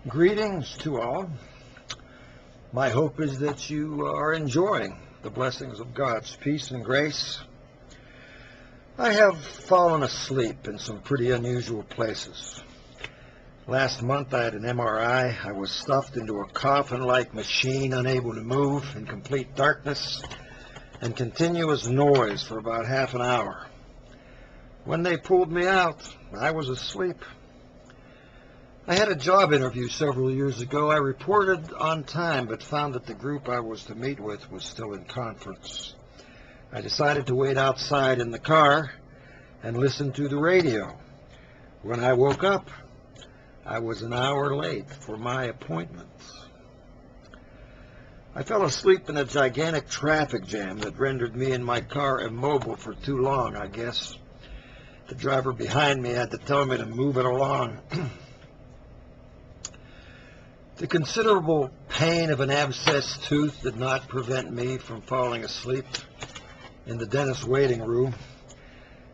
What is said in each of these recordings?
Greetings to all. My hope is that you are enjoying the blessings of God's peace and grace. I have fallen asleep in some pretty unusual places. Last month I had an MRI. I was stuffed into a coffin-like machine, unable to move, in complete darkness and continuous noise for about half an hour. When they pulled me out, I was asleep. I had a job interview several years ago. I reported on time, but found that the group I was to meet with was still in conference. I decided to wait outside in the car and listen to the radio. When I woke up, I was an hour late for my appointment. I fell asleep in a gigantic traffic jam that rendered me and my car immobile for too long, I guess. The driver behind me had to tell me to move it along. The considerable pain of an abscessed tooth did not prevent me from falling asleep in the dentist waiting room.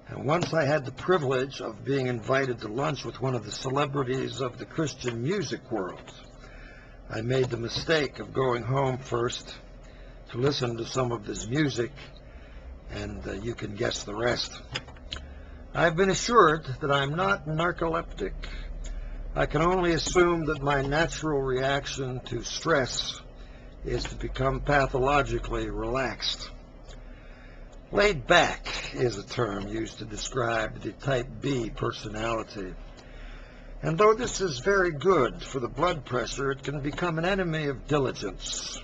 And once I had the privilege of being invited to lunch with one of the celebrities of the Christian music world. I made the mistake of going home first to listen to some of his music, and you can guess the rest. I've been assured that I'm not narcoleptic. I can only assume that my natural reaction to stress is to become pathologically relaxed. Laid back is a term used to describe the type B personality. And though this is very good for the blood pressure, it can become an enemy of diligence.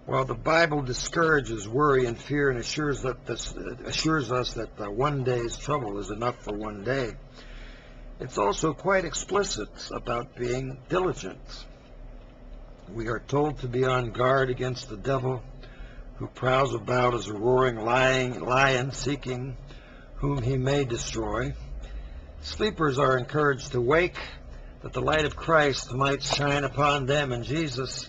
While the Bible discourages worry and fear and assures us that one day's trouble is enough for one day, it's also quite explicit about being diligent. We are told to be on guard against the devil, who prowls about as a roaring lion seeking whom he may destroy. Sleepers are encouraged to wake, that the light of Christ might shine upon them. And Jesus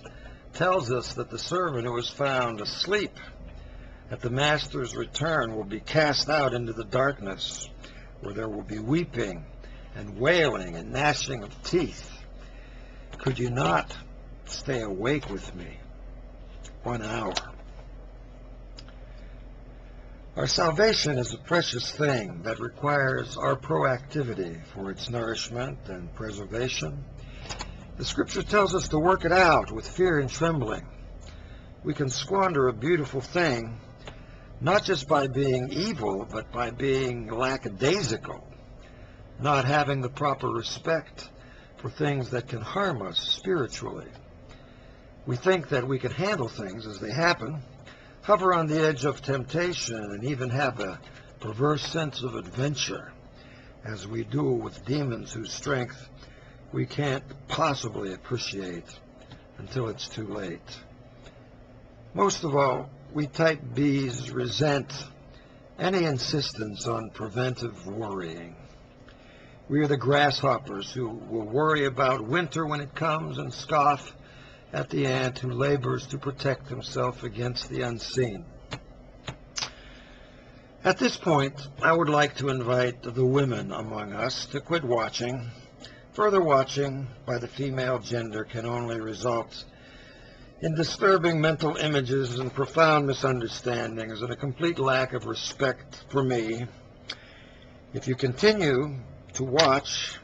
tells us that the servant who is found asleep at the master's return will be cast out into the darkness, where there will be weeping and wailing and gnashing of teeth. Could you not stay awake with me 1 hour? Our salvation is a precious thing that requires our proactivity for its nourishment and preservation. The Scripture tells us to work it out with fear and trembling. We can squander a beautiful thing not just by being evil, but by being lackadaisical, not having the proper respect for things that can harm us spiritually. We think that we can handle things as they happen, hover on the edge of temptation, and even have a perverse sense of adventure as we duel with demons whose strength we can't possibly appreciate until it's too late. Most of all, we type Bs resent any insistence on preventive worrying. We are the grasshoppers who will worry about winter when it comes and scoff at the ant who labors to protect himself against the unseen. At this point, I would like to invite the women among us to quit watching. Further watching by the female gender can only result in disturbing mental images and profound misunderstandings and a complete lack of respect for me. If you continue to watch,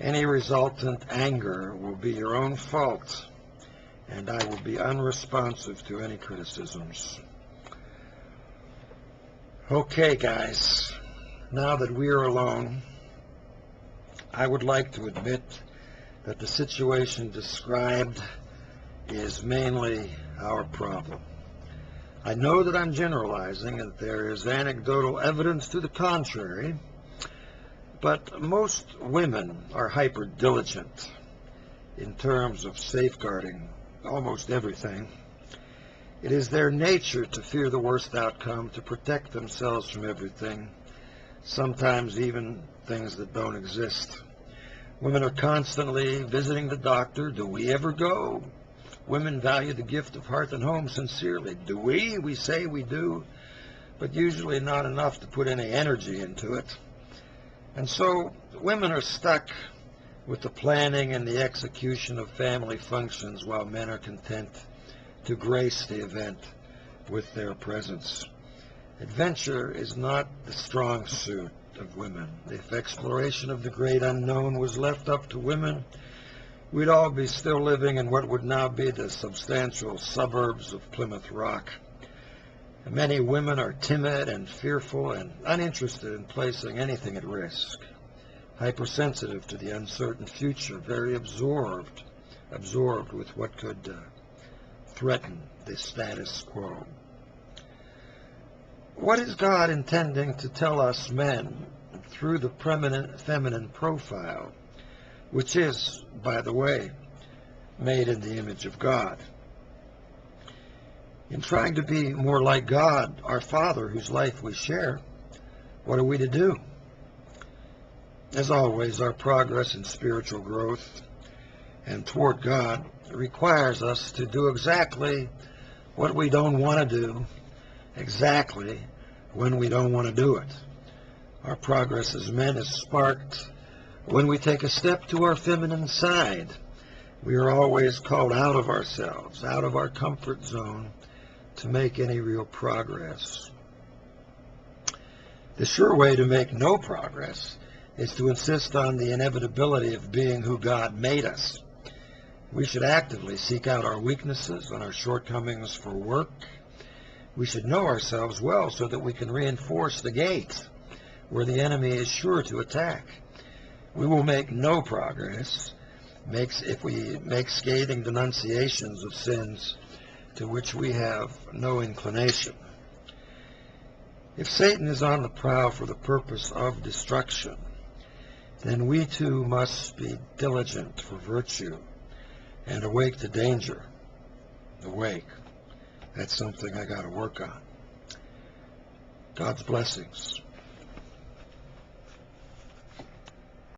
any resultant anger will be your own fault, and I will be unresponsive to any criticisms. Okay, guys, now that we are alone, I would like to admit that the situation described is mainly our problem. I know that I'm generalizing and that there is anecdotal evidence to the contrary, but most women are hyper-diligent in terms of safeguarding almost everything. It is their nature to fear the worst outcome, to protect themselves from everything, sometimes even things that don't exist. Women are constantly visiting the doctor. Do we ever go? Women value the gift of hearth and home sincerely. Do we? We say we do, but usually not enough to put any energy into it. And so women are stuck with the planning and the execution of family functions, while men are content to grace the event with their presence. Adventure is not the strong suit of women. If exploration of the great unknown was left up to women, we'd all be still living in what would now be the substantial suburbs of Plymouth Rock. Many women are timid and fearful and uninterested in placing anything at risk, hypersensitive to the uncertain future, very absorbed with what could threaten the status quo. What is God intending to tell us men through the feminine profile, which is, by the way, made in the image of God? In trying to be more like God, our Father, whose life we share, what are we to do? As always, our progress in spiritual growth and toward God requires us to do exactly what we don't want to do, exactly when we don't want to do it. Our progress as men is sparked when we take a step to our feminine side. We are always called out of ourselves, out of our comfort zone, to make any real progress. The sure way to make no progress is to insist on the inevitability of being who God made us. We should actively seek out our weaknesses and our shortcomings for work. We should know ourselves well so that we can reinforce the gate where the enemy is sure to attack. We will make no progress if we make scathing denunciations of sins to which we have no inclination. If Satan is on the prowl for the purpose of destruction, then we too must be diligent for virtue and awake to danger. Awake. That's something I got to work on. God's blessings.